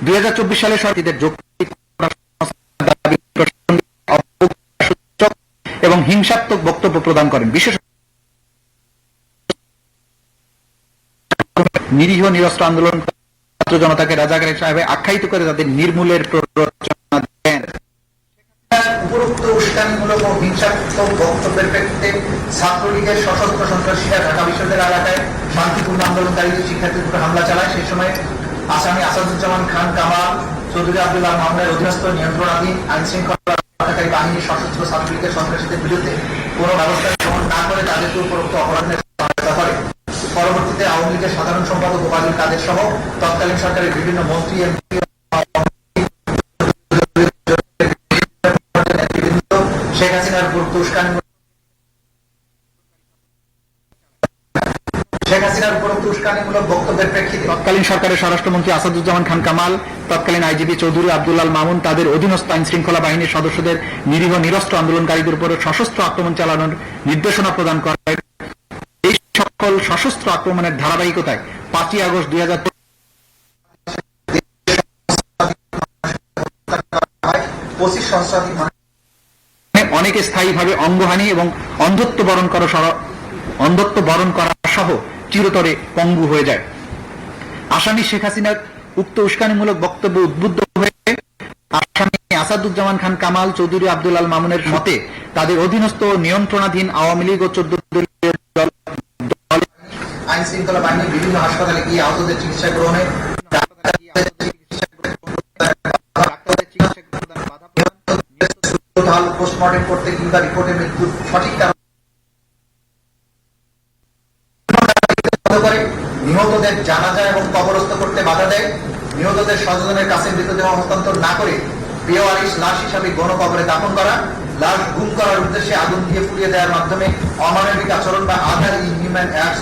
2024 সালে সরকারদের যৌক্তিক এবং হিংসাত্মক বক্তব্য প্রদান করেন। বিশেষ নিরীহ নিরস্ত্র আন্দোলন ছাত্র জনতাকে রাজাকার হিসেবে আখ্যায়িত করে তাদের নির্মূলের প্ররোচনা দেন। উপরোক্ত উস্কানিমূলক ও হিংসাত্মক বক্তব্যের প্রেক্ষিতে ছাত্রলীগের সশস্ত্র সন্ত্রাসীরা ঢাকা বিশ্ববিদ্যালয় এলাকায় শান্তিপূর্ণ আন্দোলনকারীদের শিক্ষার্থীদের উপর হামলা চালায়। সেই সময় আসামি আসাদুজ্জামান খান কামাল, চৌধুরী আব্দুল্লাহ মামুনের অধীনস্থ নিয়ন্ত্রণাধীন আইন শৃঙ্খলা রক্ষাকারী বাহিনীর সশস্ত্র ছাত্রলীগের সন্ত্রাসীদের বিরুদ্ধে কোনো ব্যবস্থা গ্রহণ না করে তাদেরকে উপরোক্ত অপরাধের সহায়তা করে। পরবর্তীতে আওয়ামী লীগের সাধারণ সম্পাদক ওবায়দুল কাদের সহ তৎকালীন সরকারের বিভিন্ন মন্ত্রী শেখ হাসিনার উপরোক্ত উস্কানিমূলক বক্তব্যের প্রেক্ষিতে তৎকালীন সরকারের স্বরাষ্ট্রমন্ত্রী আসাদুজ্জামান খান কামাল, তৎকালীন আইজিপি চৌধুরী আব্দুল্লাহ মামুন তাদের অধীনস্থ আইন শৃঙ্খলা বাহিনীর সদস্যদের নিরীহ নিরস্ত্র আন্দোলনকারীদের উপর সশস্ত্র আক্রমণ চালানোর নির্দেশনা প্রদান করে। এই সকল সশস্ত্র আক্রমণের ধারাবাহিকতায় 5ই আগস্ট 2023 সহস্রাধিক অনেকে স্থায়ীভাবে অঙ্গহানি এবং অন্ধত্ব বরণ করা সহ চিরতরে পঙ্গু হয়ে যায়। আসামি শেখ হাসিনার উক্ত উস্কানিমূলক বক্তব্য উদ্বুদ্ধ হয়ে আসামি আসাদুজ্জামান খান কামাল, চৌধুরী আব্দুল মামুনের মতে তাদের অধীনস্থ নিয়ন্ত্রণাধীন আওয়ামী লীগ ও 14 দলীয় আইন শৃঙ্খলা বাহিনী বিভিন্ন হাসপাতালে গিয়ে আহতদের চিকিৎসা গ্রহণে পোস্টমর্টেম করতে কিংবা রিপোর্টে মৃত্যুর সঠিক কারণ করে, নিহতদের জানাজা এবং কবরস্থ করতে বাধা দেয়, নিহতদের স্বজনের কাছে মৃতদেহ হস্তান্তর না করে বেওয়ারিশ লাশ হিসাবে গণকবরে দাফন করা, লাশ গুম করার উদ্দেশ্যে আগুন দিয়ে পুড়িয়ে দেওয়ার মাধ্যমে অমানবিক আচরণ বা আদার ইনহিউম্যান অ্যাক্টস